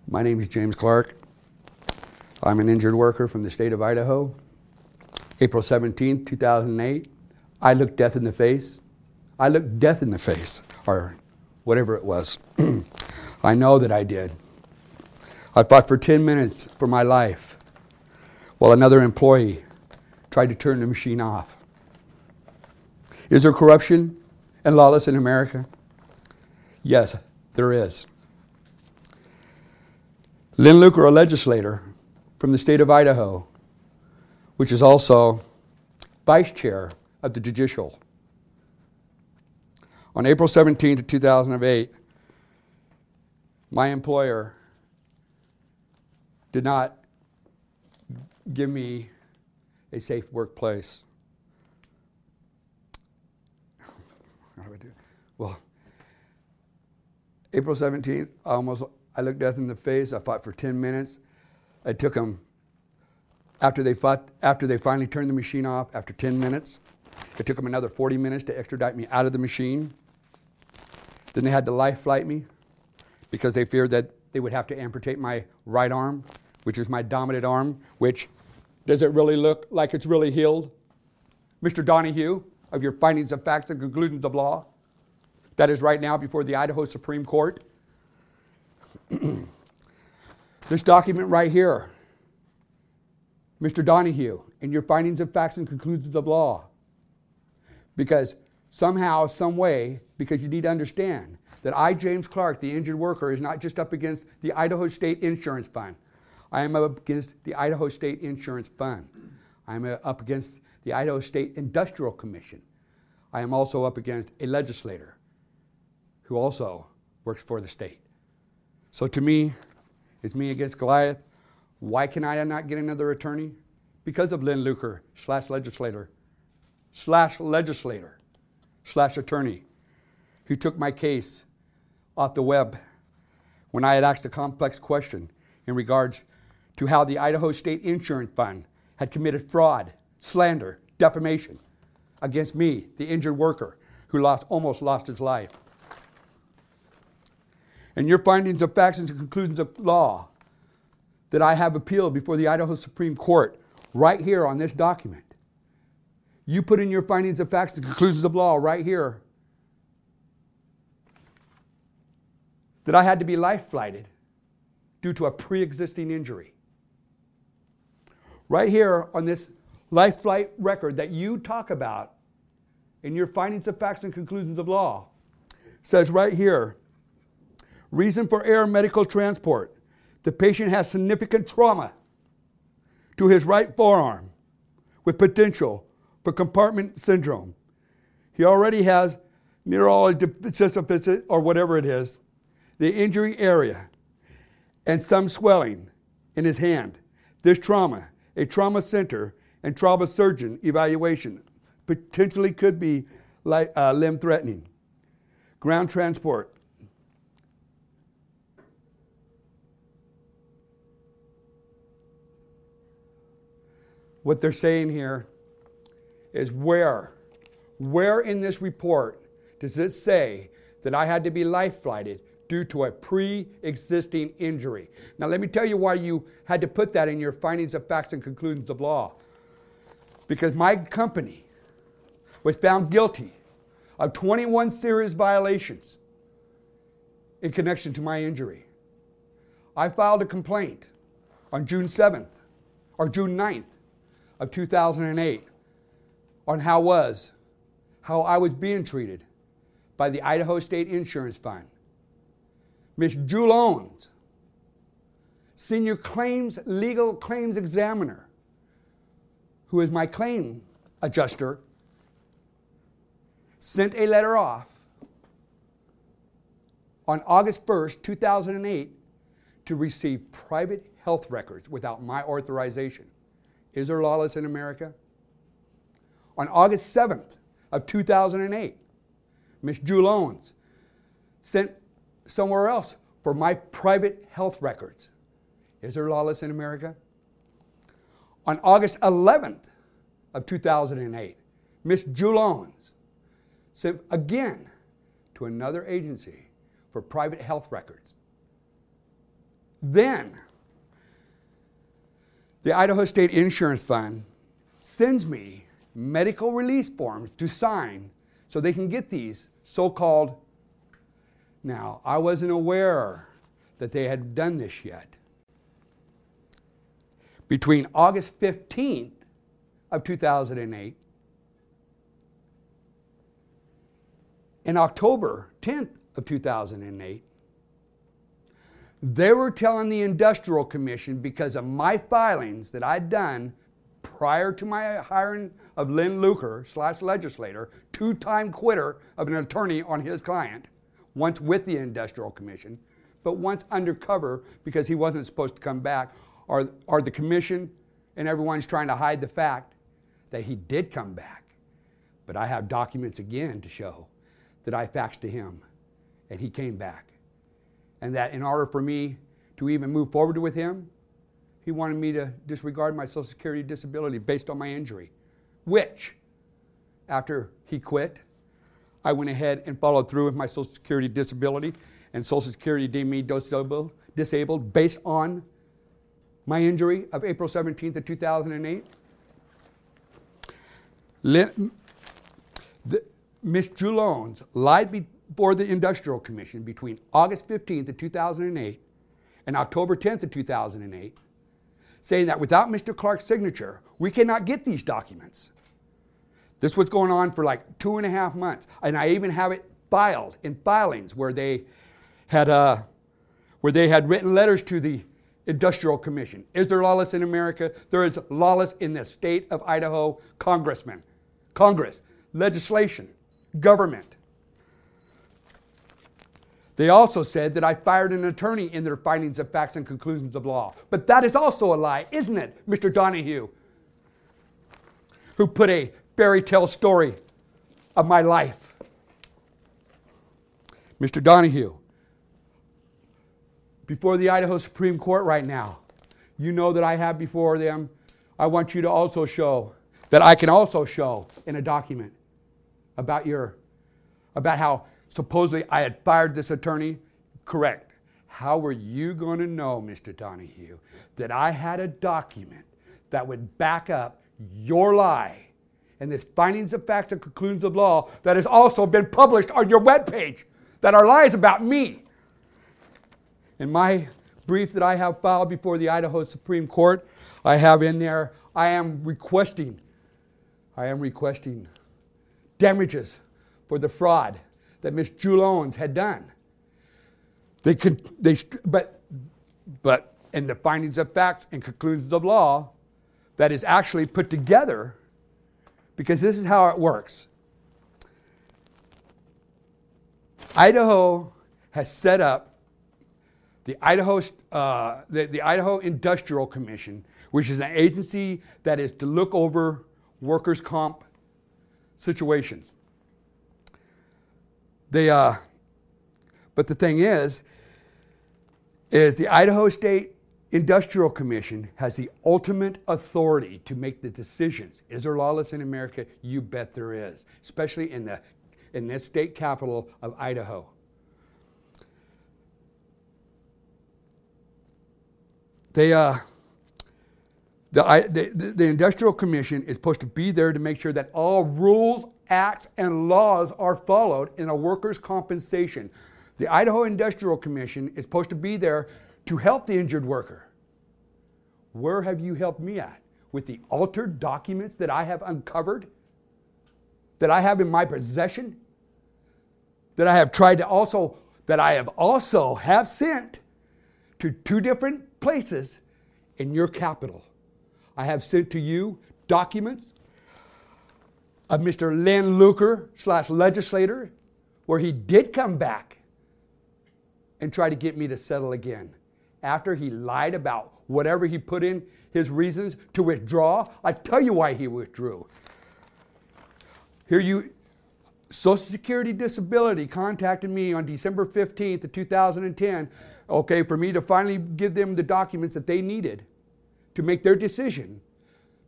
My name is James Clark. I'm an injured worker from the state of Idaho. April 17, 2008, I looked death in the face. I looked death in the face, or whatever it was. I know that I did. I fought for 10 minutes for my life while another employee tried to turn the machine off. Is there corruption and lawless in America? Yes, there is. Lynn Luker, a legislator from the state of Idaho, which is also vice chair of the judicial. On April 17, 2008, my employer did not give me a safe workplace. What do I do? Well, April 17th, I looked death in the face. I fought for 10 minutes. It took them, after they finally turned the machine off, after 10 minutes, it took them another 40 minutes to extradite me out of the machine. Then they had to life flight me because they feared that they would have to amputate my right arm, which is my dominant arm, which, does it really look like it's really healed? Mr. Donahue, of your findings of facts and conclusions of law, that is right now before the Idaho Supreme Court. This document right here, Mr. Donahue, in your findings of facts and conclusions of law. Because somehow, some way, because you need to understand that I, James Clark, the injured worker, is not just up against the Idaho State Insurance Fund. I am up against the Idaho State Insurance Fund. I am up against the Idaho State Industrial Commission. I am also up against a legislator who also works for the state. So to me, it's me against Goliath. Why can I not get another attorney? Because of Lynn Luker, /legislator, /attorney, who took my case off the web when I had asked a complex question in regards to how the Idaho State Insurance Fund had committed fraud, slander, defamation against me, the injured worker, who almost lost his life. And your findings of facts and conclusions of law that I have appealed before the Idaho Supreme Court right here on this document. You put in your findings of facts and conclusions of law right here that I had to be life flighted due to a pre-existing injury. Right here on this life flight record that you talk about in your findings of facts and conclusions of law says right here, reason for air medical transport. The patient has significant trauma to his right forearm with potential for compartment syndrome. He already has neurodeficit or whatever it is, the injury area, and some swelling in his hand. This trauma, a trauma center and trauma surgeon evaluation potentially could be limb threatening. Ground transport. What they're saying here is where in this report does it say that I had to be life flighted due to a pre-existing injury? Now let me tell you why you had to put that in your findings of facts and conclusions of law. Because my company was found guilty of 21 serious violations in connection to my injury. I filed a complaint on June 7th or June 9th of 2008 on how I was being treated by the Idaho State Insurance Fund. Ms. Jewel Owens, senior legal claims examiner, who is my claim adjuster, sent a letter off on August 1st, 2008 to receive private health records without my authorization. Is there lawless in America? On August 7th of 2008, Ms. Jewel Owens sent somewhere else for my private health records. Is there lawless in America? On August 11th of 2008, Ms. Jewel Owens sent again to another agency for private health records. Then, the Idaho State Insurance Fund sends me medical release forms to sign so they can get these so-called. Now, I wasn't aware that they had done this yet. Between August 15th of 2008 and October 10th of 2008, they were telling the Industrial Commission, because of my filings that I'd done prior to my hiring of Lynn Luker / legislator, two-time quitter of an attorney on his client, once with the Industrial Commission, but once undercover because he wasn't supposed to come back, or the commission and everyone's trying to hide the fact that he did come back. But I have documents again to show that I faxed to him and he came back. And that in order for me to even move forward with him, he wanted me to disregard my Social Security disability based on my injury, which, after he quit, I went ahead and followed through with my Social Security disability, and Social Security deemed me disabled based on my injury of April 17th of 2008. Ms. Julones lied before the Industrial Commission between August 15th of 2008 and October 10th of 2008, saying that without Mr. Clark's signature, we cannot get these documents. This was going on for like 2.5 months, and I even have it filed in filings where they had written letters to the Industrial Commission. Is there lawless in America? There is lawless in the state of Idaho. Congress, legislation, government. They also said that I fired an attorney in their findings of facts and conclusions of law. But that is also a lie, isn't it, Mr. Donahue, who put a fairy tale story of my life? Mr. Donahue, before the Idaho Supreme Court right now, you know that I have before them, I want you to also show that I can also show in a document about how supposedly I had fired this attorney. Correct. How were you going to know, Mr. Donahue, that I had a document that would back up your lie and this findings of facts and conclusions of law that has also been published on your webpage that are lies about me? In my brief that I have filed before the Idaho Supreme Court, I have in there, I am requesting damages for the fraud that Ms. Julones had done. But in the findings of facts and conclusions of law, that is actually put together, because this is how it works. Idaho has set up the Idaho Industrial Commission, which is an agency that is to look over workers' comp situations. But the thing is the Idaho State Industrial Commission has the ultimate authority to make the decisions. Is there lawless in America? You bet there is, especially in this state capital of Idaho. The Industrial Commission is supposed to be there to make sure that all rules, acts, and laws are followed in a workers' compensation. The Idaho Industrial Commission is supposed to be there to help the injured worker. Where have you helped me at? With the altered documents that I have uncovered, that I have in my possession, that I have also sent to 2 different places in your capital. I have sent to you documents of Mr. Lynn Luker / legislator, where he did come back and try to get me to settle again. After he lied about whatever he put in his reasons to withdraw, I tell you why he withdrew. Social Security Disability contacted me on December 15th of 2010, for me to finally give them the documents that they needed to make their decision,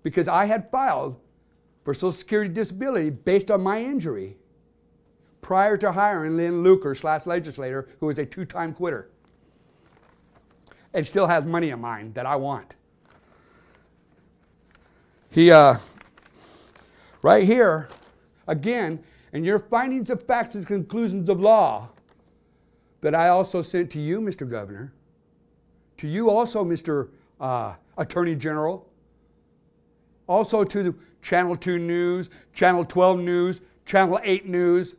because I had filed for Social Security Disability based on my injury prior to hiring Lynn Luker / legislator, who was a 2-time quitter. and still has money of mine that I want. He, right here, again, in your findings of facts and conclusions of law that I also sent to you, Mr. Governor, to you also, Mr. Attorney General, also to the Channel 2 News, Channel 12 News, Channel 8 News.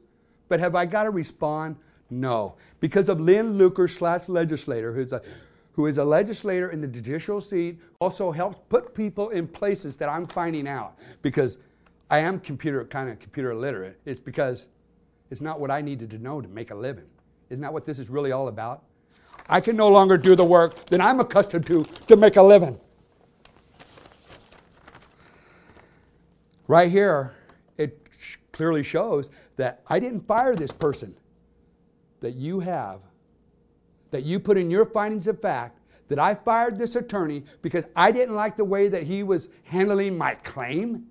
But have I got to respond? No. Because of Lynn Luker / legislator, who is a legislator in the judicial seat, also helps put people in places that I'm finding out. Because I am computer illiterate. It's because it's not what I needed to know to make a living. Isn't that what this is really all about? I can no longer do the work that I'm accustomed to make a living. Right here, it clearly shows that I didn't fire this person that you have, that you put in your findings of fact, that I fired this attorney because I didn't like the way that he was handling my claim.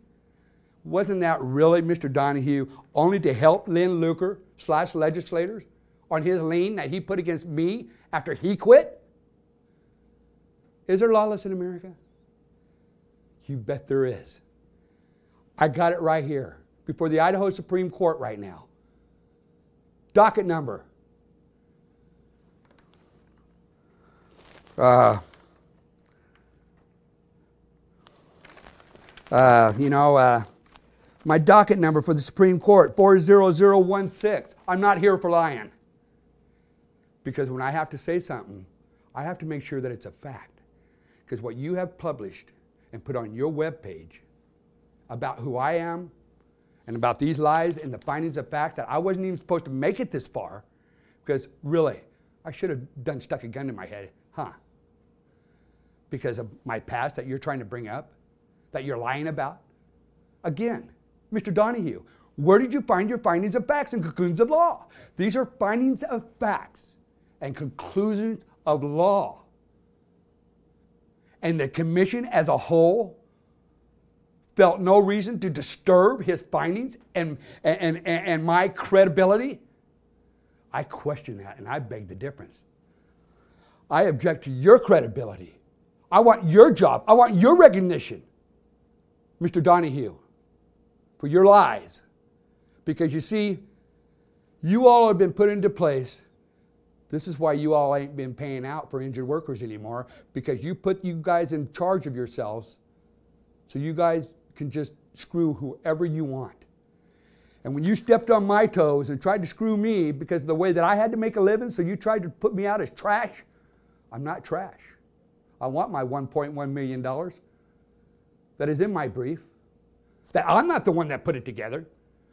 Wasn't that really, Mr. Donahue, only to help Lynn Luker / legislators on his lien that he put against me after he quit? Is there lawless in America? You bet there is. I got it right here before the Idaho Supreme Court right now. Docket number. My docket number for the Supreme Court, 40016. I'm not here for lying. Because when I have to say something, I have to make sure that it's a fact. Because what you have published and put on your webpage about who I am and about these lies and the findings of fact that I wasn't even supposed to make it this far, because really, I should have stuck a gun to my head, because of my past that you're trying to bring up, that you're lying about. Again, Mr. Donahue, where did you find your findings of facts and conclusions of law? These are findings of facts and conclusions of law. And the commission as a whole felt no reason to disturb his findings and my credibility. I question that, and I beg the difference. I object to your credibility. I want your job. I want your recognition, Mr. Donahue, for your lies. Because you see, you all have been put into place. This is why you all ain't been paying out for injured workers anymore, because you put you guys in charge of yourselves so you guys can just screw whoever you want. And when you stepped on my toes and tried to screw me because of the way that I had to make a living, so you tried to put me out as trash, I'm not trash. I want my $1.1 million that is in my brief. That I'm not the one that put it together.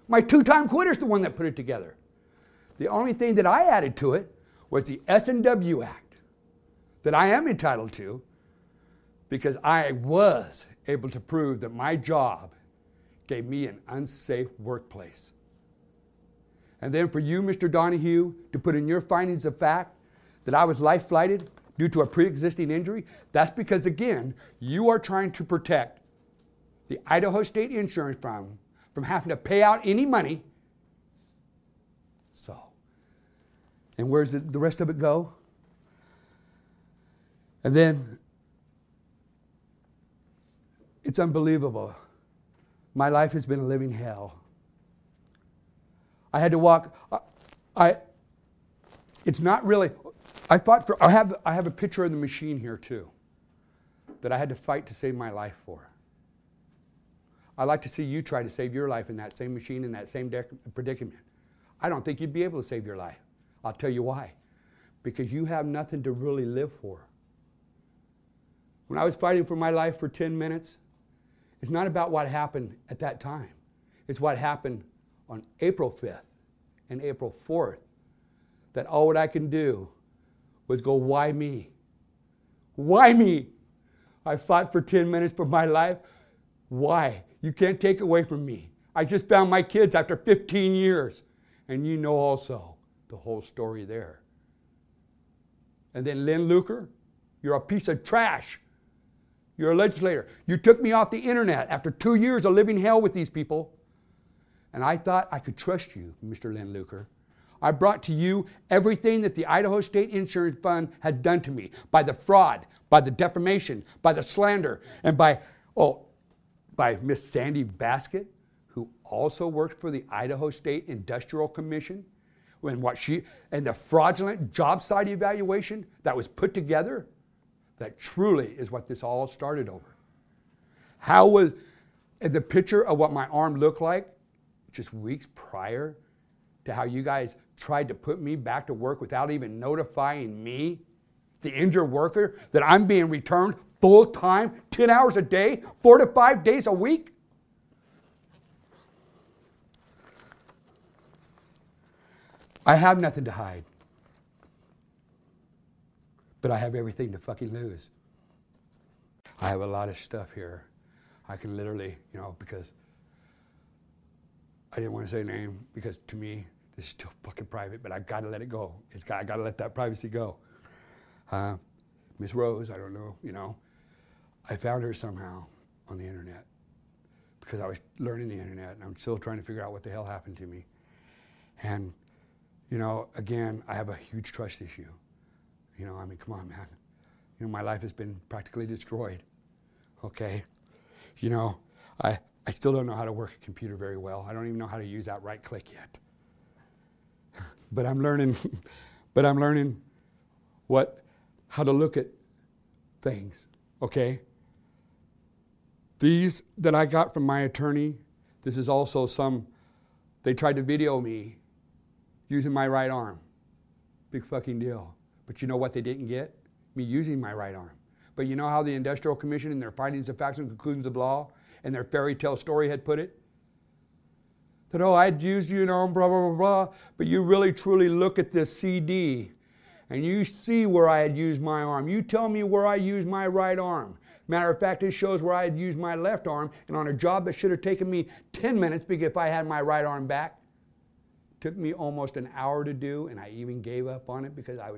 My two-time quitter's the one that put it together. The only thing that I added to it was the S&W Act that I am entitled to, because I was able to prove that my job gave me an unsafe workplace. And then for you, Mr. Donahue, to put in your findings of fact that I was life-flighted due to a pre-existing injury, that's because, again, you are trying to protect the Idaho State Insurance Fund from having to pay out any money. So, and where's the rest of it go? And then, it's unbelievable. My life has been a living hell. I had to walk. It's not really. I have a picture of the machine here too, that I had to fight to save my life for. I'd like to see you try to save your life in that same machine, in that same predicament. I don't think you'd be able to save your life. I'll tell you why. Because you have nothing to really live for. When I was fighting for my life for 10 minutes, it's not about what happened at that time. It's what happened on April 5th and April 4th. That all what I can do was go, why me? Why me? I fought for 10 minutes for my life. Why? You can't take it away from me. I just found my kids after 15 years. And you know also the whole story there. And then Lynn Luker, you're a piece of trash. You're a legislator. You took me off the internet after 2 years of living hell with these people. And I thought I could trust you, Mr. Lynn Luker. I brought to you everything that the Idaho State Insurance Fund had done to me by the fraud, by the defamation, by the slander, and by Miss Sandy Basket, who also works for the Idaho State Industrial Commission, and the fraudulent job site evaluation that was put together. That truly is what this all started over. How was the picture of what my arm looked like just weeks prior to how you guys tried to put me back to work without even notifying me, the injured worker, that I'm being returned full time, 10 hours a day, 4 to 5 days a week? I have nothing to hide. But I have everything to fucking lose. I have a lot of stuff here. I can literally, because I didn't want to say a name, because to me, this is still fucking private, but I've got to let it go. I got to let that privacy go. Miss Rose, I don't know, I found her somehow on the internet because I was learning the internet and I'm still trying to figure out what the hell happened to me. And, again, I have a huge trust issue. Come on, man. My life has been practically destroyed. Okay? I still don't know how to work a computer very well. I don't even know how to use that right click yet. But I'm learning how to look at things. Okay? These that I got from my attorney, this is also they tried to video me using my right arm. Big fucking deal. But you know what they didn't get? Me using my right arm. But you know how the Industrial Commission in their findings of facts and conclusions of law and their fairy tale story had put it? That, I'd used you, blah, blah, blah, blah. But you really, truly look at this CD and you see where I had used my arm. You tell me where I used my right arm. Matter of fact, it shows where I had used my left arm, and on a job that should have taken me 10 minutes because if I had my right arm back, took me almost an hour to do, and I even gave up on it because I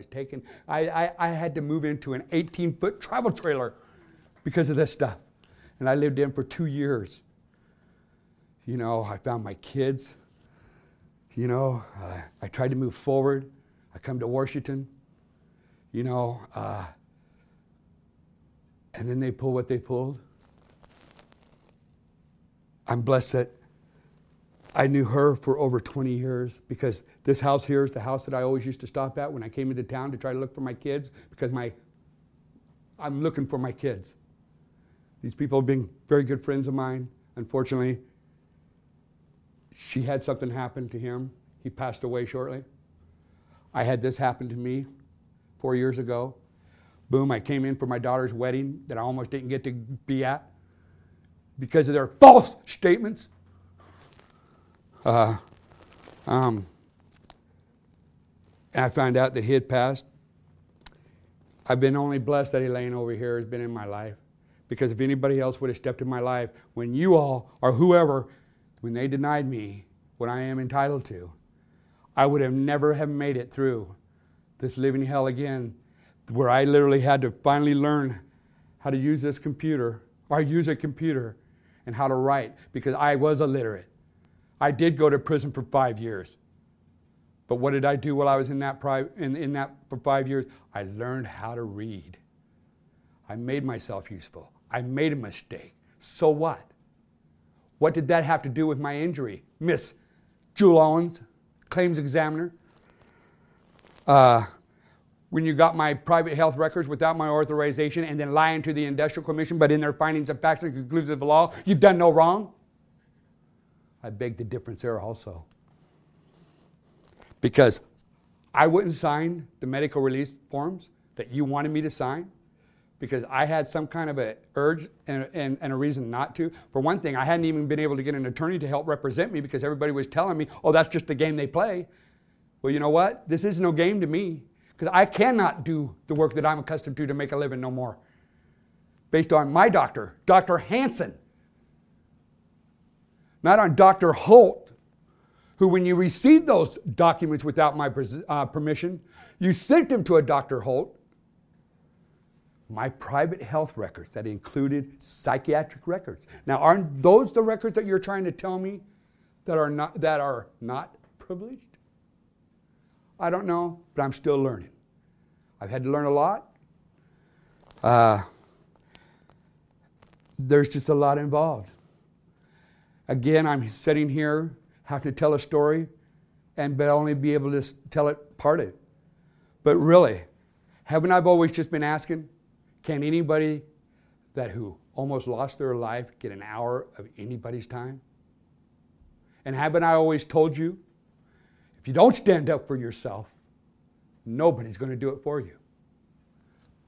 had to move into an 18-foot travel trailer because of this stuff. And I lived in for 2 years. I found my kids. I tried to move forward. I come to Washington. And then they pull what they pulled. I'm blessed that I knew her for over 20 years because this house here is the house that I always used to stop at when I came into town to try to look for my kids because I'm looking for my kids. These people have been very good friends of mine. Unfortunately, she had something happen to him. He passed away shortly. I had this happen to me 4 years ago. Boom, I came in for my daughter's wedding that I almost didn't get to be at because of their false statements. And I found out that he had passed. I've been only blessed that Elaine over here has been in my life. Because if anybody else would have stepped in my life, when you all, or whoever, when they denied me what I am entitled to, I would have never have made it through this living hell again, where I literally had to finally learn how to use this computer, or use a computer, and how to write, because I was illiterate. I did go to prison for 5 years. But what did I do while I was in that for 5 years? I learned how to read. I made myself useful. I made a mistake. So what? What did that have to do with my injury? Miss Jewel Owens, claims examiner. When you got my private health records without my authorization and then lying to the Industrial Commission, but in their findings of facts and conclusions of the law, you've done no wrong? I beg the difference there also. Because I wouldn't sign the medical release forms that you wanted me to sign because I had some kind of an urge and a reason not to. For one thing, I hadn't even been able to get an attorney to help represent me because everybody was telling me, oh, that's just the game they play. Well, you know what? This is no game to me because I cannot do the work that I'm accustomed to make a living no more. Based on my doctor, Dr. Hansen. Not on Dr. Holt, who when you received those documents without my permission, you sent them to a Dr. Holt. My private health records that included psychiatric records. Now, aren't those the records that you're trying to tell me that are not privileged? I don't know, but I'm still learning. I've had to learn a lot. There's just a lot involved. Again, I'm sitting here having to tell a story and but only be able to tell it part of it. But really, haven't I always just been asking, can anybody who almost lost their life get an hour of anybody's time? And haven't I always told you, if you don't stand up for yourself, nobody's going to do it for you.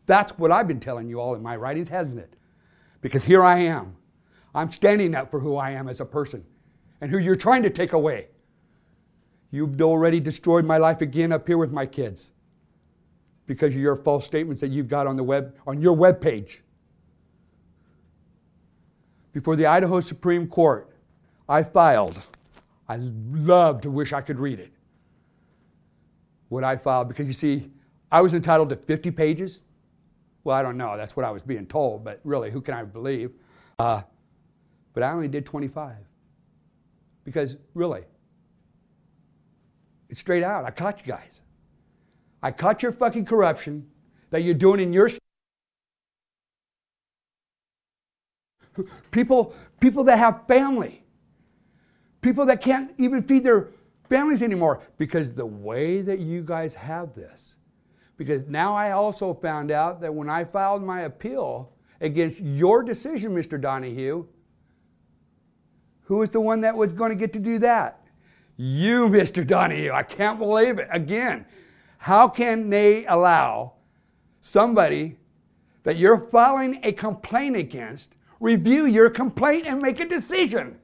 That's what I've been telling you all in my writings, hasn't it? Because here I am. I'm standing up for who I am as a person and who you're trying to take away. You've already destroyed my life again up here with my kids because of your false statements that you've got on your web page. Before the Idaho Supreme Court, I filed. I love to wish I could read it. What I filed, because you see, I was entitled to 50 pages. Well, I don't know. That's what I was being told, but really, who can I believe? But I only did 25. Because really, it's straight out. I caught you guys. I caught your fucking corruption that you're doing in your people that have family. People that can't even feed their families anymore because the way that you guys have this. Because now I also found out that when I filed my appeal against your decision, Mr. Donahue, who was the one that was going to get to do that? You, Mr. Donahue. I can't believe it. Again, how can they allow somebody that you're filing a complaint against review your complaint and make a decision?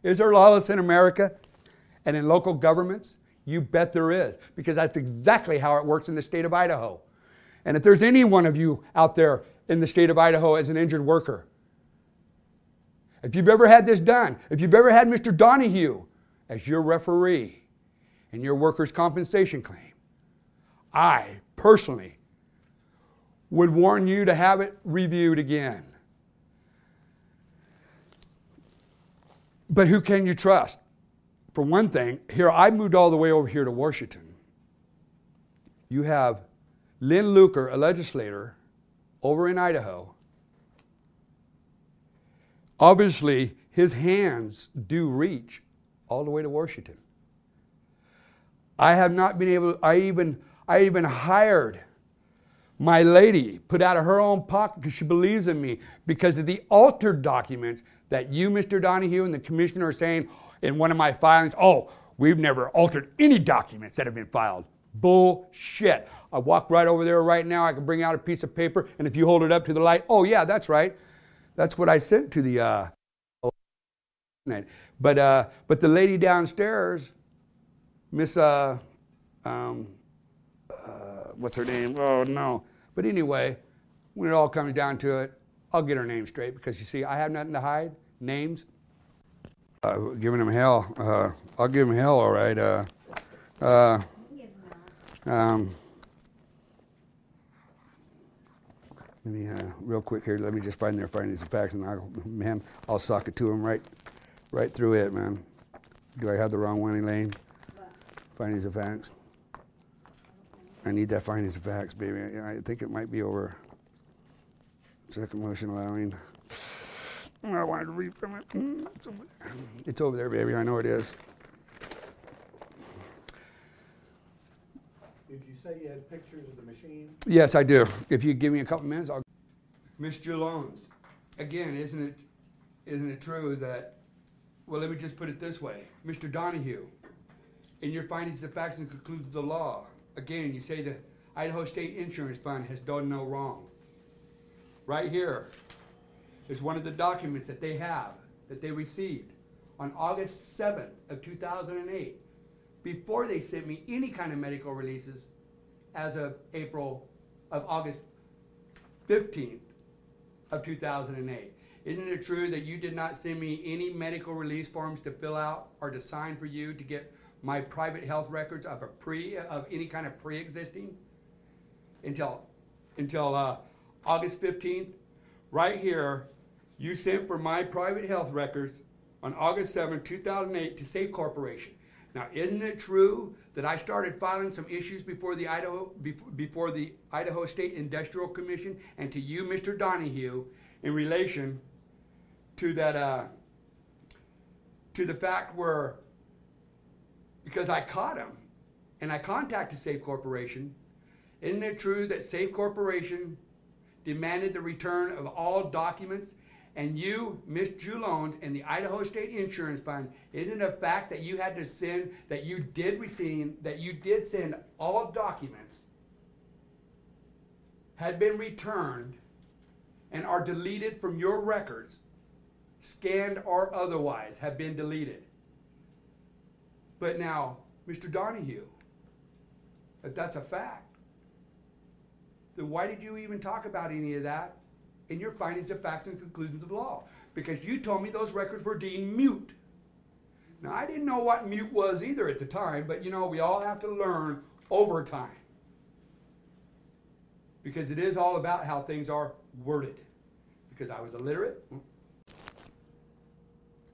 Is there lawless in America and in local governments? You bet there is, because that's exactly how it works in the state of Idaho. And if there's any one of you out there in the state of Idaho as an injured worker, if you've ever had this done, if you've ever had Mr. Donahue as your referee in your workers' compensation claim, I personally would warn you to have it reviewed again. But who can you trust? For one thing, here I moved all the way over here to Washington. You have Lynn Luker, a legislator, over in Idaho. Obviously, his hands do reach all the way to Washington. I have not been able, I even hired my lady, put out of her own pocket because she believes in me, because of the altered documents that you, Mr. Donahue, and the commissioner are saying in one of my filings, oh, we've never altered any documents that have been filed. Bullshit. I walk right over there right now. I can bring out a piece of paper, and if you hold it up to the light, oh yeah, that's right. That's what I sent to the but the lady downstairs, Miss what's her name? Oh no. But anyway, when it all comes down to it, I'll get her name straight, because you see, I have nothing to hide. Names. Giving him hell. I'll give him hell, all right. Let me, real quick here, let me just find their findings and facts, and I'll sock it to him right through it, man. Do I have the wrong one, Elaine? Findings of facts. I need that findings of facts, baby. I think it might be over. Second motion allowing. I wanted to read from it. It's over there, baby. I know it is. Did you say you had pictures of the machine? Yes, I do. If you give me a couple minutes, I'll. Miss Jones, again, isn't it true that? Well, let me just put it this way, Mr. Donahue, in your findings of facts and conclusions of the law, again, you say the Idaho State Insurance Fund has done no wrong. Right here is one of the documents that they received on August 7th of 2008, before they sent me any kind of medical releases as of August 15th of 2008. Isn't it true that you did not send me any medical release forms to fill out or to sign for you to get my private health records of any kind of pre-existing until August 15th? Right here, you sent for my private health records on August 7th, 2008 to Safe Corporation. Now, isn't it true that I started filing some issues before the Idaho State Industrial Commission and to you, Mr. Donahue, in relation to that, to the fact where, because I caught him and I contacted Safe Corporation, isn't it true that Safe Corporation demanded the return of all documents? And you, Ms. Julones, and the Idaho State Insurance Fund, isn't it a fact that you had to send, that you did send all documents, had been returned, and are deleted from your records, scanned or otherwise, have been deleted? But now, Mr. Donahue, if that's a fact, then why did you even talk about any of that in your findings of facts and conclusions of law? Because you told me those records were deemed mute. Now, I didn't know what mute was either at the time, but you know, we all have to learn over time. Because it is all about how things are worded. Because I was illiterate.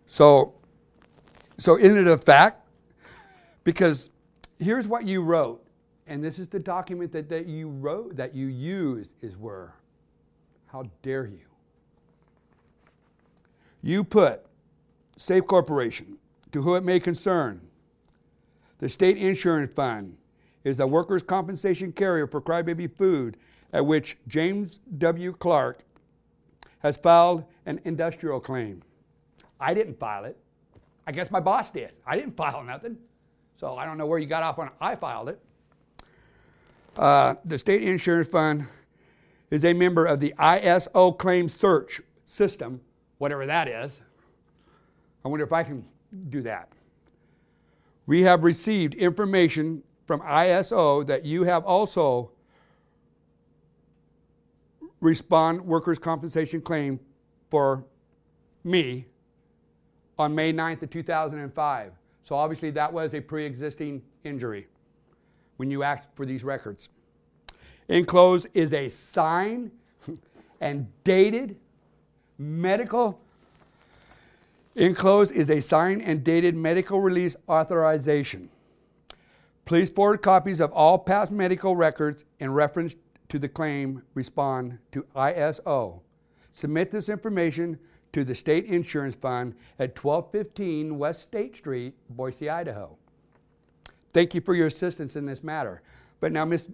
So isn't it a fact? Because here's what you wrote, and this is the document that you wrote, that you used, is where. How dare you? You put Safe Corporation, to whom it may concern, the State Insurance Fund is the workers' compensation carrier for Crybaby Food, at which James W. Clark has filed an industrial claim. I didn't file it. I guess my boss did. I didn't file nothing. So I don't know where you got off on it. I filed it. The State Insurance Fund is a member of the ISO claim search system, whatever that is. I wonder if I can do that. We have received information from ISO that you have also respond workers' compensation claim for me on May 9th of 2005. So obviously that was a pre-existing injury when you asked for these records. Enclosed is a signed and dated medical. Enclosed is a signed and dated medical release authorization. Please forward copies of all past medical records in reference to the claim. Respond to ISO. Submit this information to the State Insurance Fund at 1215 West State Street, Boise, Idaho. Thank you for your assistance in this matter. But now, Ms.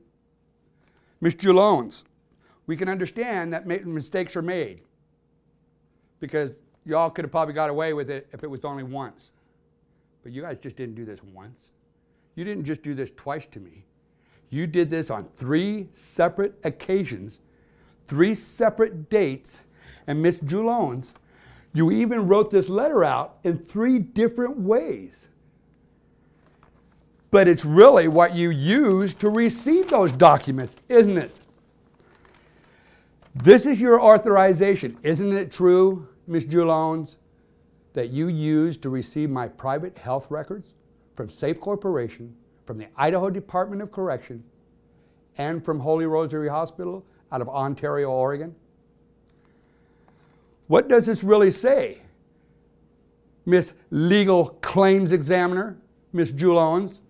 Julones, we can understand that mistakes are made, because y'all could have probably got away with it if it was only once. But you guys just didn't do this once. You didn't just do this twice to me. You did this on 3 separate occasions, 3 separate dates, and Ms. Julones, you even wrote this letter out in 3 different ways. But it's really what you used to receive those documents, isn't it? This is your authorization. Isn't it true, Ms. Julones, that you used to receive my private health records from Safe Corporation, from the Idaho Department of Correction, and from Holy Rosary Hospital out of Ontario, Oregon? What does this really say, Miss Legal Claims Examiner, Ms. Julones?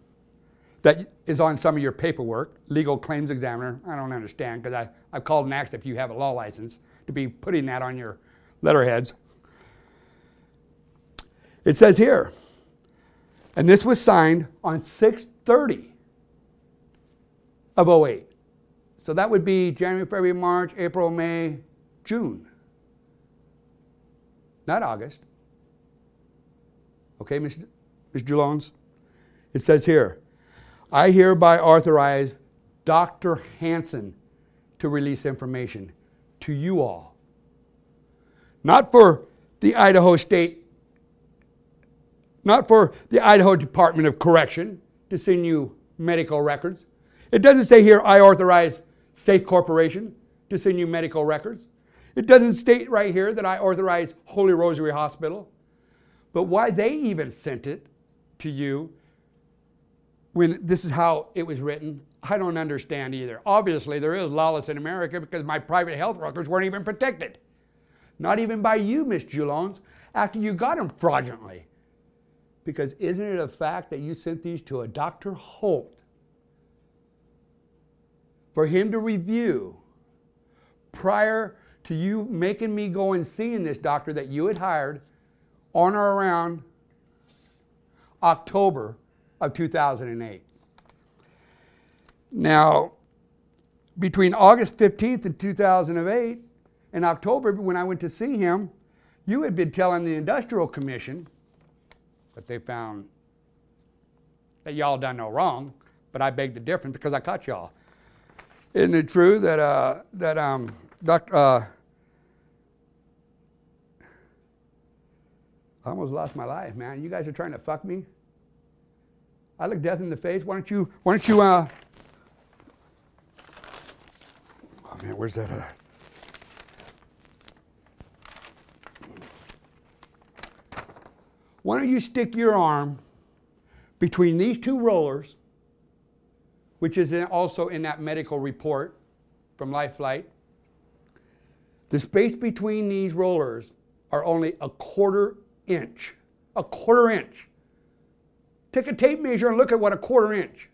That is on some of your paperwork, Legal Claims Examiner. I don't understand, because I've called and asked if you have a law license to be putting that on your letterheads. It says here, and this was signed on 6/30 of 08. So that would be January, February, March, April, May, June. Not August. Okay, Ms. Julones? It says here, I hereby authorize Dr. Hansen to release information to you all. Not for the Idaho Department of Correction to send you medical records. It doesn't say here, I authorize Safe Corporation to send you medical records. It doesn't state right here that I authorize Holy Rosary Hospital. But why they even sent it to you when this is how it was written, I don't understand either. Obviously, there is lawless in America, because my private health records weren't even protected. Not even by you, Ms. Julones, after you got them fraudulently. Because isn't it a fact that you sent these to a Dr. Holt for him to review prior to you making me go and seeing this doctor that you had hired on or around October of 2008? Now, between August 15th in 2008 and October, when I went to see him, you had been telling the Industrial Commission that they found that y'all done no wrong, but I beg the difference because I caught y'all. Isn't it true that I almost lost my life, man. You guys are trying to fuck me. I look death in the face. Why don't you oh man, where's that Why don't you stick your arm between these two rollers, which is also in that medical report from Life Flight. The space between these rollers are only a quarter inch. A quarter inch. Take a tape measure and look at what a quarter inch.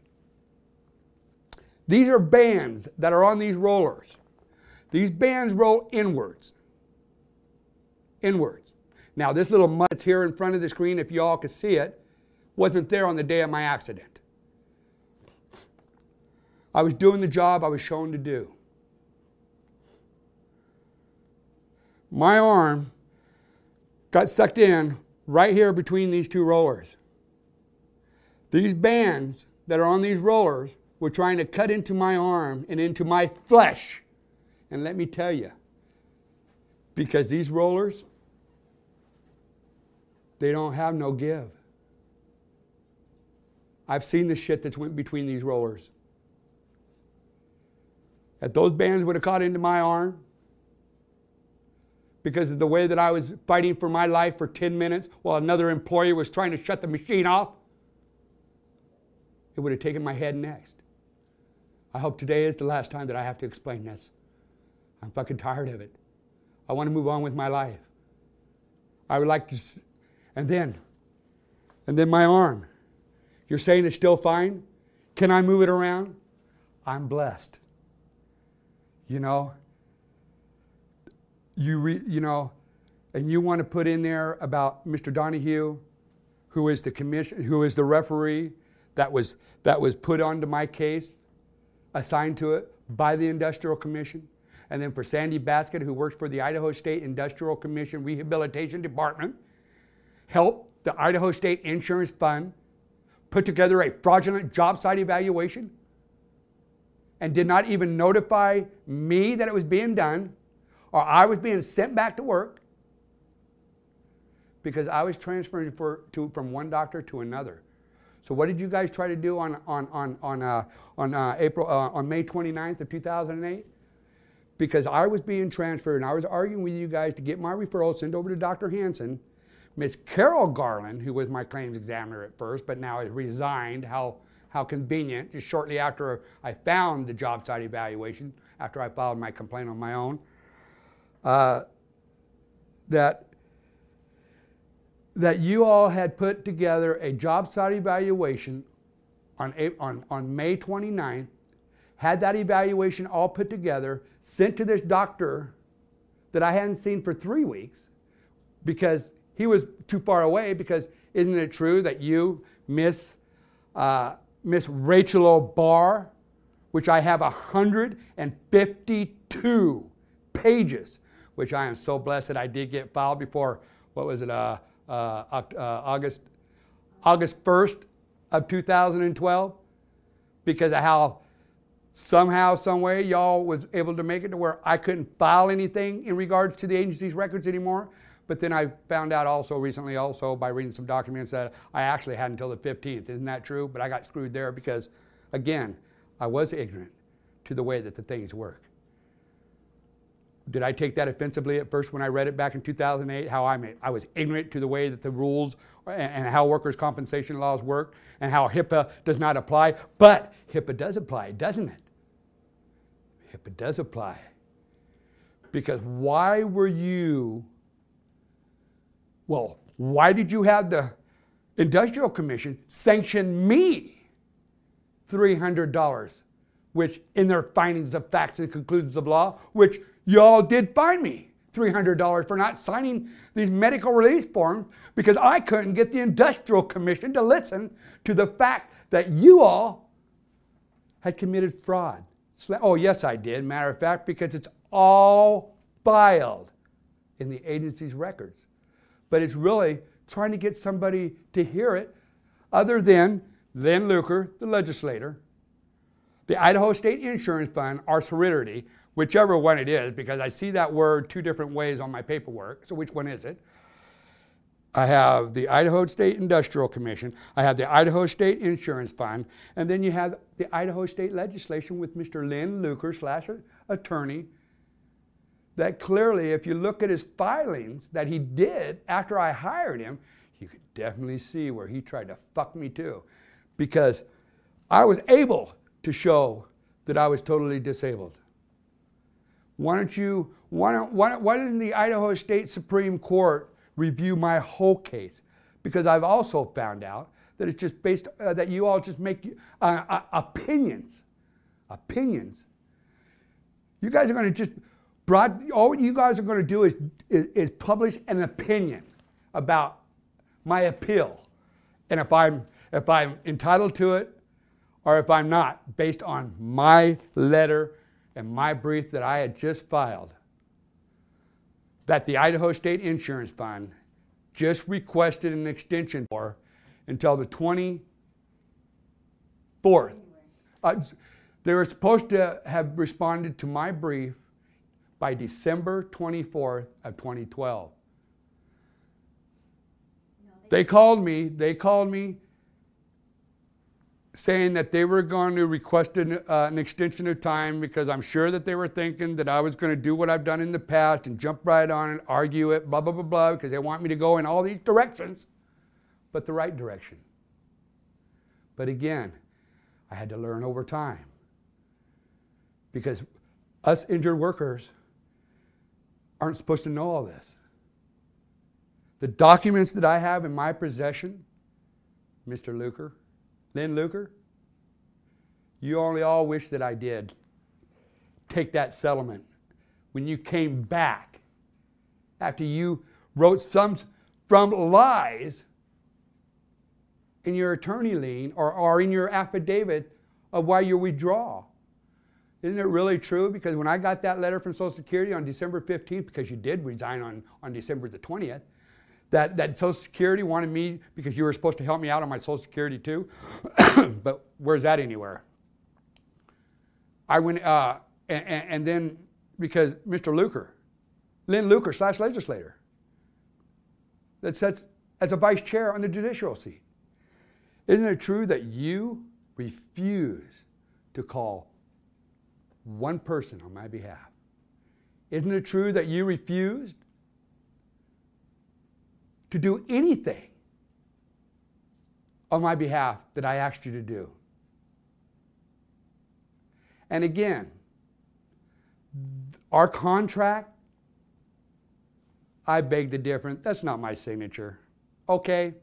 These are bands that are on these rollers. These bands roll inwards. Inwards. Now, this little mud that's here in front of the screen, if you all could see it, wasn't there on the day of my accident. I was doing the job I was shown to do. My arm got sucked in right here between these two rollers. These bands that are on these rollers were trying to cut into my arm and into my flesh. And let me tell you, because these rollers, they don't have no give. I've seen the shit that's went between these rollers. If those bands would have caught into my arm, because of the way that I was fighting for my life for 10 minutes while another employee was trying to shut the machine off, it would have taken my head next. I hope today is the last time that I have to explain this. I'm fucking tired of it. I want to move on with my life. I would like to, and then my arm. You're saying it's still fine? Can I move it around? I'm blessed. You know, and you want to put in there about Mr. Donahue, who is the referee that was put onto my case, assigned to it by the Industrial Commission, and then for Sandy Basket, who works for the Idaho State Industrial Commission Rehabilitation Department, helped the Idaho State Insurance Fund put together a fraudulent job site evaluation and did not even notify me that it was being done, or I was being sent back to work because I was transferred from one doctor to another. So what did you guys try to do on May 29th of 2008? Because I was being transferred and I was arguing with you guys to get my referral sent over to Dr. Hansen. Miss Carol Garland, who was my claims examiner at first, but now has resigned, how convenient, just shortly after I found the job site evaluation, after I filed my complaint on my own, that you all had put together a job site evaluation on May 29th, had that evaluation all put together, sent to this doctor that I hadn't seen for 3 weeks because he was too far away. Because isn't it true that you, Miss Rachel O'Barr, which I have 152 pages, which I am so blessed that I did get filed before, what was it, August 1st of 2012, because of how somehow, some way, y'all was able to make it to where I couldn't file anything in regards to the agency's records anymore. But then I found out also recently, by reading some documents, that I actually had until the 15th. Isn't that true? But I got screwed there because, again, I was ignorant to the way that the things work. Did I take that offensively at first when I read it back in 2008? How I was ignorant to the way that the rules and how workers' compensation laws work and how HIPAA does not apply. But HIPAA does apply, doesn't it? HIPAA does apply. Because why did you have the Industrial Commission sanctioned me $300, which in their findings of facts and conclusions of law, which y'all did fine me $300 for not signing these medical release forms because I couldn't get the Industrial Commission to listen to the fact that you all had committed fraud. Oh, yes, I did, matter of fact, because it's all filed in the agency's records. But it's really trying to get somebody to hear it other than Lynn Luker, the legislator, the Idaho State Insurance Fund, or Serenity, whichever one it is, because I see that word two different ways on my paperwork. So which one is it? I have the Idaho State Industrial Commission, I have the Idaho State Insurance Fund, and then you have the Idaho State Legislation with Mr. Lynn Luker / attorney, that clearly, if you look at his filings that he did after I hired him, you could definitely see where he tried to fuck me too. Because I was able to show that I was totally disabled. Why didn't the Idaho State Supreme Court review my whole case? Because I've also found out that it's just based, that you all just make opinions. Opinions. You guys are going to just, all you guys are going to do is publish an opinion about my appeal. And if I'm entitled to it, or if I'm not, based on my letter and my brief that I had just filed, that the Idaho State Insurance Fund just requested an extension for until the 24th. They were supposed to have responded to my brief by December 24th of 2012. They called me saying that they were going to request an extension of time because I'm sure that they were thinking that I was going to do what I've done in the past and jump right on it, argue it, blah, blah, blah, blah, because they want me to go in all these directions, but the right direction. But again, I had to learn over time because us injured workers aren't supposed to know all this. The documents that I have in my possession, Mr. Luker, Lynn Luker, you only all wish that I did take that settlement when you came back after you wrote some from lies in your attorney lien or in your affidavit of why you withdraw. Isn't it really true? Because when I got that letter from Social Security on December 15th, because you did resign on December the 20th, that Social Security wanted me, because you were supposed to help me out on my Social Security too, but where's that anywhere? I went, and then because Mr. Luker, Lynn Luker / legislator, that sits as a vice chair on the judicial seat. Isn't it true that you refuse to call one person on my behalf? Isn't it true that you refused to do anything on my behalf that I asked you to do? And again, our contract, I beg to differ. That's not my signature. Okay?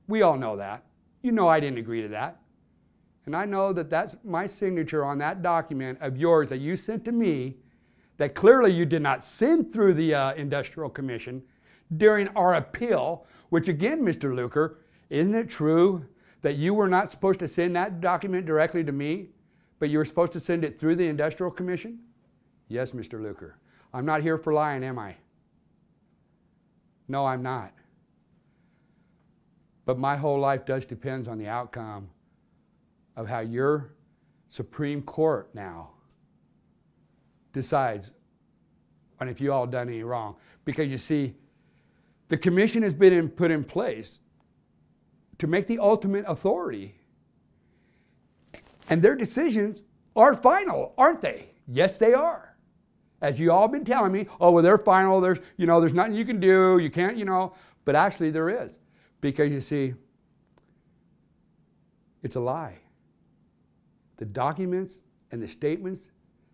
We all know that. You know I didn't agree to that. And I know that that's my signature on that document of yours that you sent to me that clearly you did not send through the Industrial Commission during our appeal, which again, Mr. Luker, isn't it true that you were not supposed to send that document directly to me, but you were supposed to send it through the Industrial Commission? Yes, Mr. Luker. I'm not here for lying, am I? No, I'm not. But my whole life does depend on the outcome of how your Supreme Court now decides on if you all done any wrong. Because you see, the commission has been put in place to make the ultimate authority. And their decisions are final, aren't they? Yes, they are. As you all been telling me, oh, well, they're final. There's nothing you can do. You can't, But actually there is. Because you see, it's a lie. The documents and the statements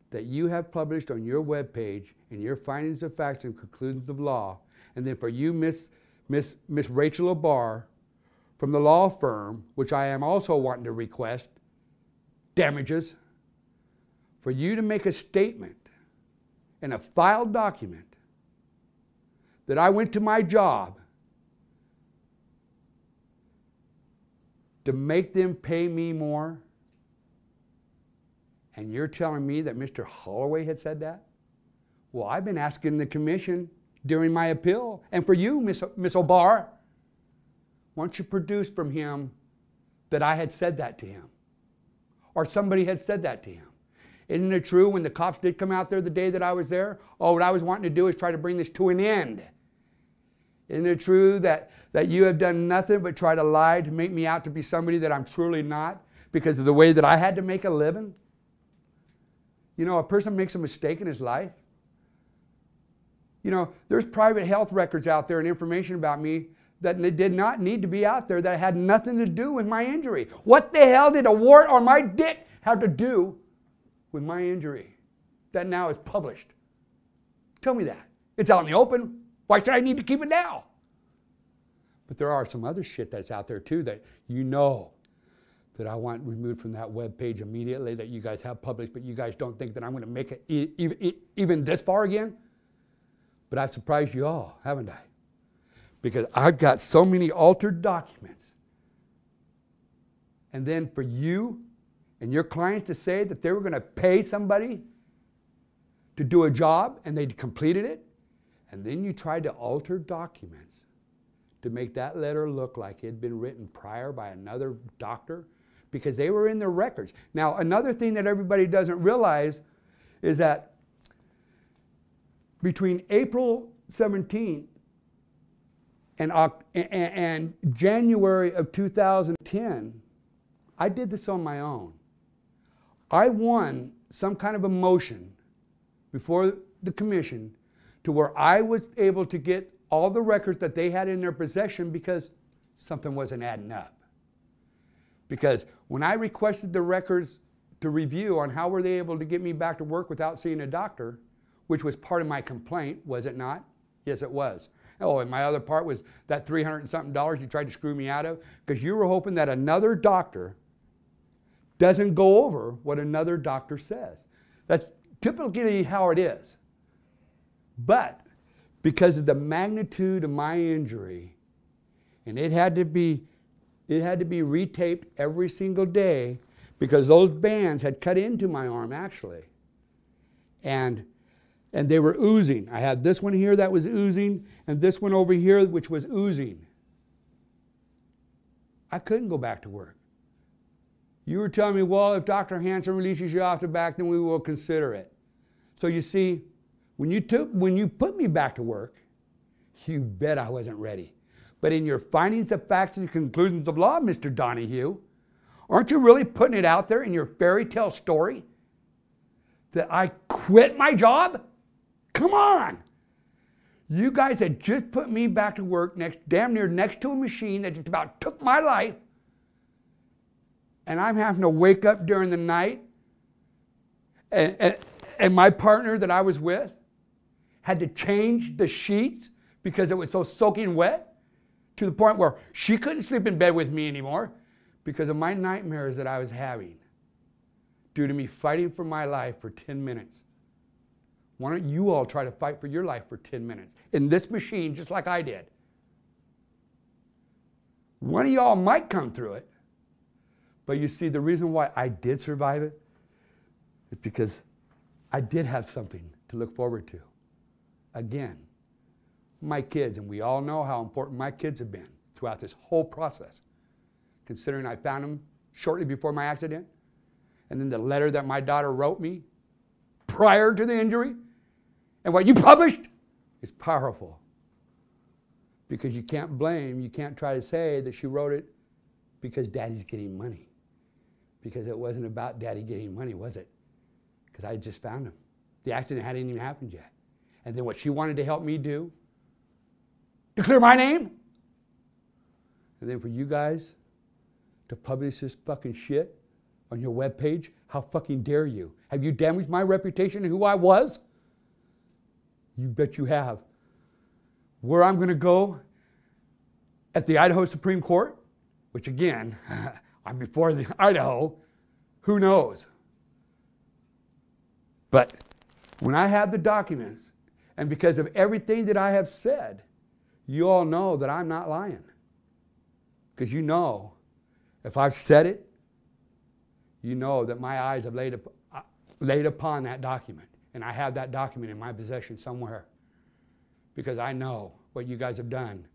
that you have published on your webpage in your findings of facts and conclusions of law, and then for you, Miss Rachel O'Barr, from the law firm, which I am also wanting to request damages, for you to make a statement in a filed document that I went to my job to make them pay me more, and you're telling me that Mr. Holloway had said that? Well, I've been asking the commission during my appeal, and for you, Miss O'Barr, why don't you produce from him that I had said that to him, or somebody had said that to him? Isn't it true when the cops did come out there the day that I was there? Oh, what I was wanting to do is try to bring this to an end. Isn't it true that you have done nothing but try to lie to make me out to be somebody that I'm truly not because of the way that I had to make a living? You know, a person makes a mistake in his life. You know, there's private health records out there and information about me that did not need to be out there, that had nothing to do with my injury. What the hell did a wart on my dick have to do with my injury that now is published? Tell me that. It's out in the open. Why should I need to keep it now? But there are some other shit that's out there too that you know that I want removed from that web page immediately that you guys have published, but you guys don't think that I'm going to make it even this far again? But I've surprised you all, haven't I? Because I've got so many altered documents. And then for you and your clients to say that they were going to pay somebody to do a job and they completed it, and then you tried to alter documents to make that letter look like it had been written prior by another doctor because they were in their records. Now, another thing that everybody doesn't realize is that between April 17th and January of 2010, I did this on my own. I won some kind of a motion before the commission to where I was able to get all the records that they had in their possession because something wasn't adding up. Because when I requested the records to review on how were they able to get me back to work without seeing a doctor, which was part of my complaint, was it not? Yes, it was. Oh, and my other part was that $300 and something you tried to screw me out of because you were hoping that another doctor doesn't go over what another doctor says. That's typically how it is. But because of the magnitude of my injury, and it had to be retaped every single day because those bands had cut into my arm actually. And they were oozing. I had this one here that was oozing, and this one over here which was oozing. I couldn't go back to work. You were telling me, well, if Dr. Hansen releases you off the back, then we will consider it. So you see, when you put me back to work, you bet I wasn't ready. But in your findings of facts and conclusions of law, Mr. Donahue, aren't you really putting it out there in your fairy tale story that I quit my job? Come on. You guys had just put me back to work damn near next to a machine that just about took my life. And I'm having to wake up during the night. And my partner that I was with had to change the sheets because it was so soaking wet to the point where she couldn't sleep in bed with me anymore because of my nightmares that I was having due to me fighting for my life for 10 minutes. Why don't you all try to fight for your life for 10 minutes in this machine just like I did? One of y'all might come through it. But you see, the reason why I did survive it is because I did have something to look forward to. Again, my kids, and we all know how important my kids have been throughout this whole process. Considering I found them shortly before my accident, and then the letter that my daughter wrote me prior to the injury, and what you published is powerful. Because you can't try to say that she wrote it because Daddy's getting money. Because it wasn't about Daddy getting money, was it? Because I just found him. The accident hadn't even happened yet. And then what she wanted to help me do, to clear my name, and then for you guys to publish this fucking shit on your webpage, how fucking dare you? Have you damaged my reputation and who I was? You bet you have. Where I'm going to go at the Idaho Supreme Court which again, I'm before the Idaho, who knows? But when I have the documents, and because of everything that I have said, you all know that I'm not lying. Because you know, if I've said it, you know that my eyes have laid upon that document. And I have that document in my possession somewhere. Because I know what you guys have done.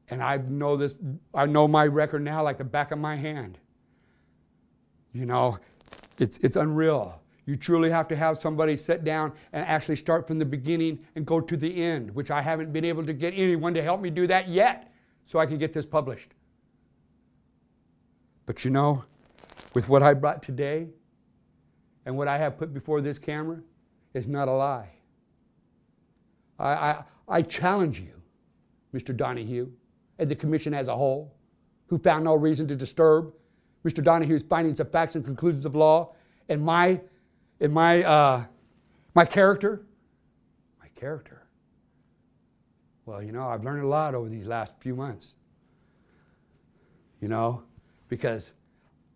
And I know my record now like the back of my hand. You know, it's unreal. You truly have to have somebody sit down and actually start from the beginning and go to the end, which I haven't been able to get anyone to help me do that yet, so I can get this published. But you know, with what I brought today and what I have put before this camera, is not a lie. I challenge you, Mr. Donahue, and the commission as a whole, who found no reason to disturb Mr. Donahue's findings of facts and conclusions of law, and my character. My character. Well, you know, I've learned a lot over these last few months. You know, because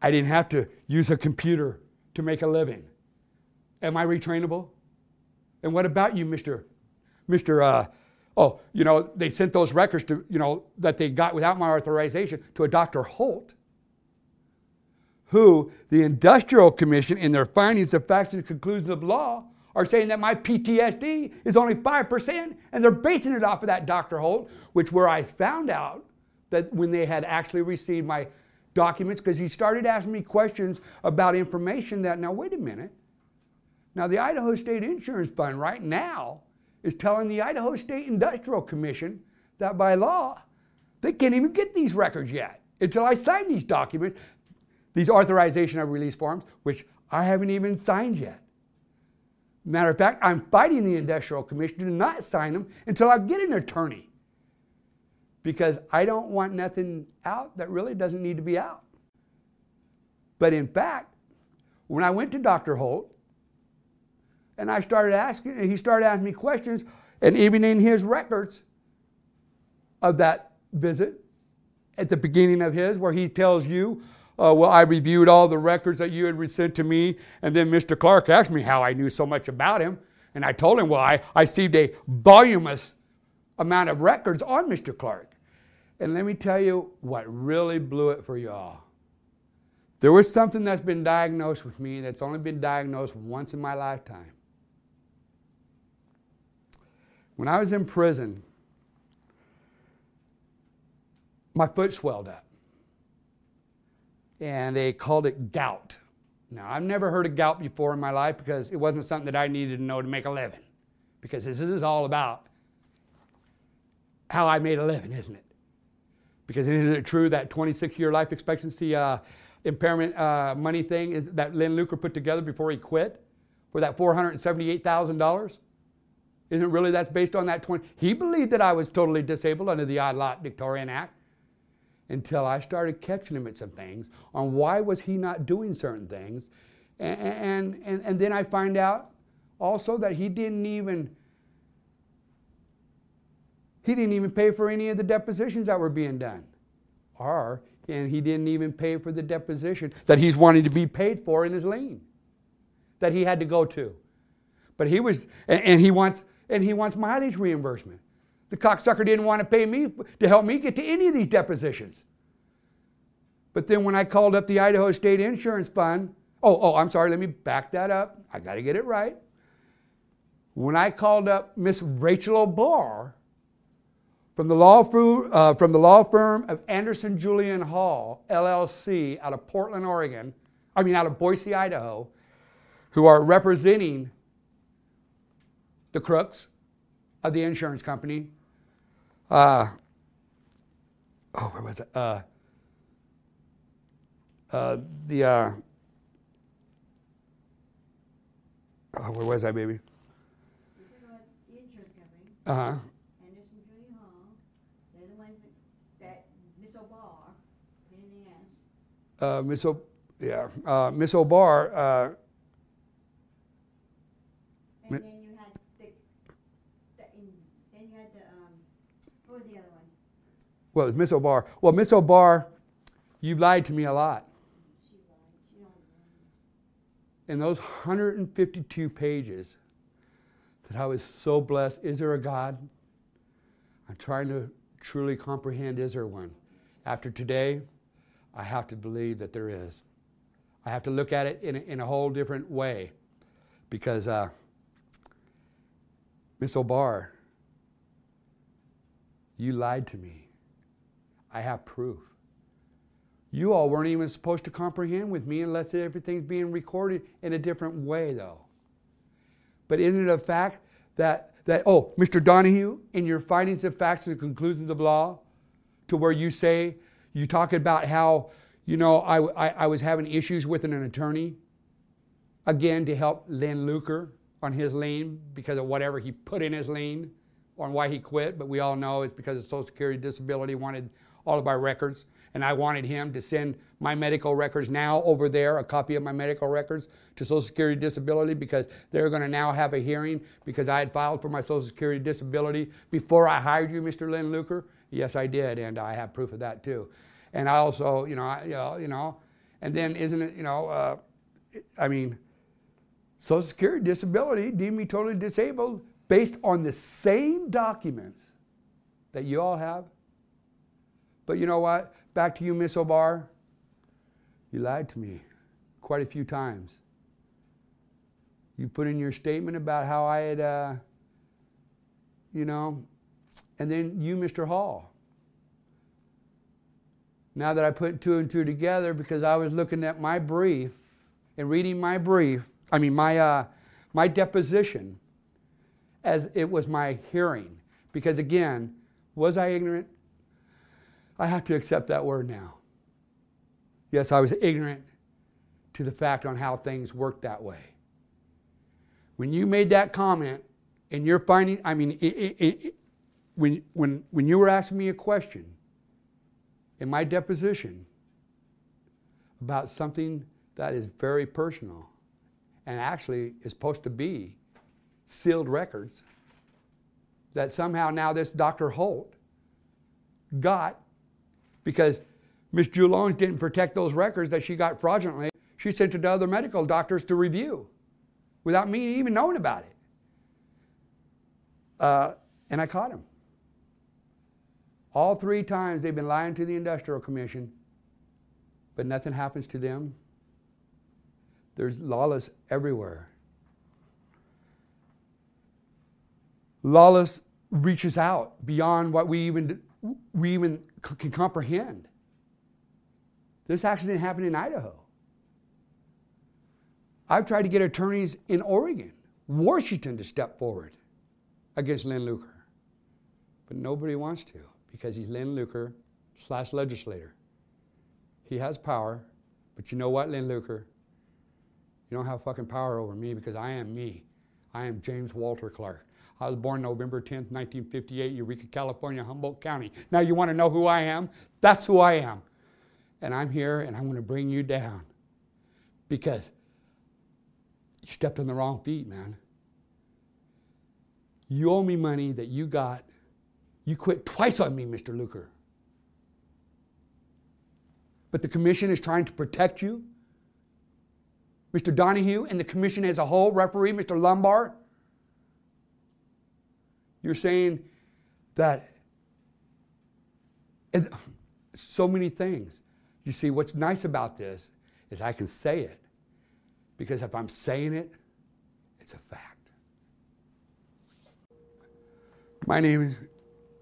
I didn't have to use a computer to make a living. Am I retrainable? And what about you, Mr. You know, they sent those records to, you know, that they got without my authorization to a Dr. Holt, who the Industrial Commission, in their findings of facts and conclusions of law, are saying that my PTSD is only 5%, and they're basing it off of that Dr. Holt, which where I found out that when they had actually received my documents, because he started asking me questions about information that, now wait a minute, now the Idaho State Insurance Fund right now is telling the Idaho State Industrial Commission that by law, they can't even get these records yet until I sign these documents, these authorization of release forms, which I haven't even signed yet. Matter of fact, I'm fighting the Industrial Commission to not sign them until I get an attorney. Because I don't want nothing out that really doesn't need to be out. But in fact, when I went to Dr. Holt, and I started asking, and he started asking me questions, and even in his records of that visit, at the beginning of his, where he tells you, well, I reviewed all the records that you had sent to me, and then Mr. Clark asked me how I knew so much about him, and I told him, well, I received a voluminous amount of records on Mr. Clark. And let me tell you what really blew it for y'all. There was something that's been diagnosed with me that's only been diagnosed once in my lifetime. When I was in prison, my foot swelled up. And they called it gout. Now, I've never heard of gout before in my life because it wasn't something that I needed to know to make a living. Because this is all about how I made a living, isn't it? Because isn't it true that 26-year life expectancy impairment money thing is that Lynn Luker put together before he quit for that $478,000? Isn't it really that's based on that 20? He believed that I was totally disabled under the Odd Lot Victorian Act until I started catching him at some things on why was he not doing certain things. And then I find out also that he didn't even pay for any of the depositions that were being done. And he didn't even pay for the deposition that he's wanting to be paid for in his lien that he had to go to. But he was, and he wants mileage reimbursement. The cocksucker didn't want to pay me to help me get to any of these depositions. But then when I called up the Idaho State Insurance Fund, I'm sorry, let me back that up. I got to get it right. When I called up Miss Rachel O'Barr from the law firm of Anderson, Julian Hall, LLC, out of Portland, Oregon, out of Boise, Idaho, who are representing the crooks of the insurance company. Where was it? Where was I, baby? The insurance company. Uh-huh. Anderson, Julian Hall. They're the ones that Miss O'Barr didn't ask. Miss O'Barr. And then you had what was the other one? Well, it's Miss O'Barr. Well, Miss O'Barr, you've lied to me a lot. She lied. She don't lie. In those 152 pages that I was so blessed, is there a God? I'm trying to truly comprehend, is there one? After today, I have to believe that there is. I have to look at it in a whole different way, because Miss O'Barr, you lied to me. I have proof. You all weren't even supposed to comprehend with me unless everything's being recorded in a different way, though. But isn't it a fact that Mr. Donahue, in your findings of facts and conclusions of law, to where you say, you talk about how, I was having issues with an attorney, again, to help Len Luker on his lien because of whatever he put in his lien on why he quit, but we all know it's because of Social Security disability, wanted all of our records, and I wanted him to send my medical records now over there, a copy of my medical records, to Social Security disability, because they're going to now have a hearing because I had filed for my Social Security disability before I hired you, Mr. Len Luker. Yes, I did, and I have proof of that too. And I also, and then isn't it, Social Security disability deemed me totally disabled based on the same documents that you all have. But you know what? Back to you, Miss O'Barr. You lied to me quite a few times. You put in your statement about how I had, and then you, Mr. Hall. Now that I put two and two together, because I was looking at my brief and reading my my deposition as it was my hearing. Because again, was I ignorant? I have to accept that word now. Yes, I was ignorant to the fact on how things worked that way. When you made that comment and you're finding, when you were asking me a question in my deposition about something that is very personal and actually is supposed to be sealed records, that somehow now this Dr. Holt got, because Miss Jewel Owens didn't protect those records that she got fraudulently, she sent it to other medical doctors to review without me even knowing about it. And I caught him. All 3 times they've been lying to the Industrial Commission, but nothing happens to them. There's Lawless everywhere. Lawless reaches out beyond what we even can comprehend. This accident happened in Idaho. I've tried to get attorneys in Oregon, Washington, to step forward against Len Luker. But nobody wants to, because he's Len Luker / legislator. He has power, but you know what, Len Luker? You don't have fucking power over me, because I am me. I am James Walter Clark. I was born November 10th, 1958, Eureka, California, Humboldt County. Now you want to know who I am? That's who I am. And I'm here, and I'm going to bring you down, because you stepped on the wrong feet, man. You owe me money that you got. You quit twice on me, Mr. Luker. But the commission is trying to protect you. Mr. Donahue and the commission as a whole, referee, Mr. Lombard, you're saying that so many things. You see, what's nice about this is I can say it, because if I'm saying it, it's a fact. My name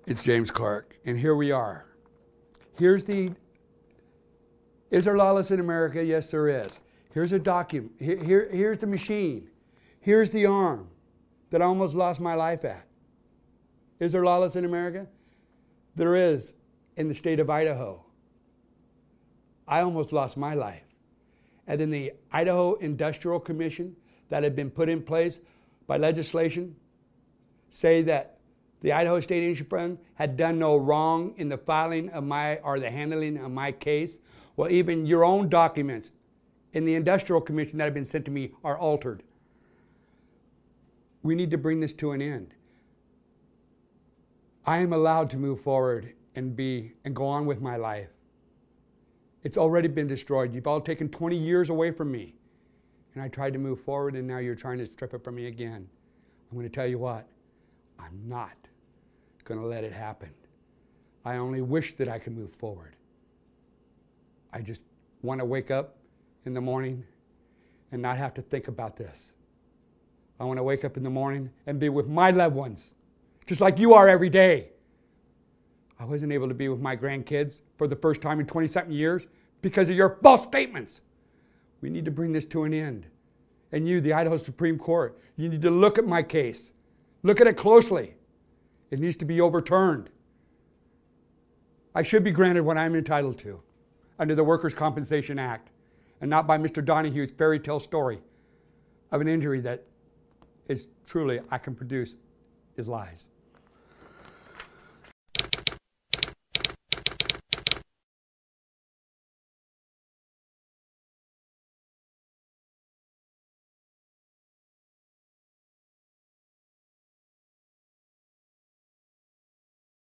is James Clark, and here we are. Is there lawless in America? Yes, there is. Here's a document. Here's the machine. Here's the arm that I almost lost my life at. Is there lawless in America? There is, in the state of Idaho. I almost lost my life. And then the Idaho Industrial Commission that had been put in place by legislation say that the Idaho State Insurance Fund had done no wrong in the filing of the handling of my case. Well, even your own documents in the Industrial Commission that have been sent to me are altered. We need to bring this to an end. I am allowed to move forward and go on with my life. It's already been destroyed. You've all taken 20 years away from me. And I tried to move forward, and now you're trying to strip it from me again. I'm going to tell you what, I'm not going to let it happen. I only wish that I could move forward. I just want to wake up in the morning and not have to think about this. I want to wake up in the morning and be with my loved ones, just like you are every day. I wasn't able to be with my grandkids for the first time in 20-something years because of your false statements. We need to bring this to an end. And you, the Idaho Supreme Court, you need to look at my case. Look at it closely. It needs to be overturned. I should be granted what I'm entitled to under the Workers' Compensation Act, and not by Mr. Donahue's fairy tale story of an injury that is truly, I can produce, is lies.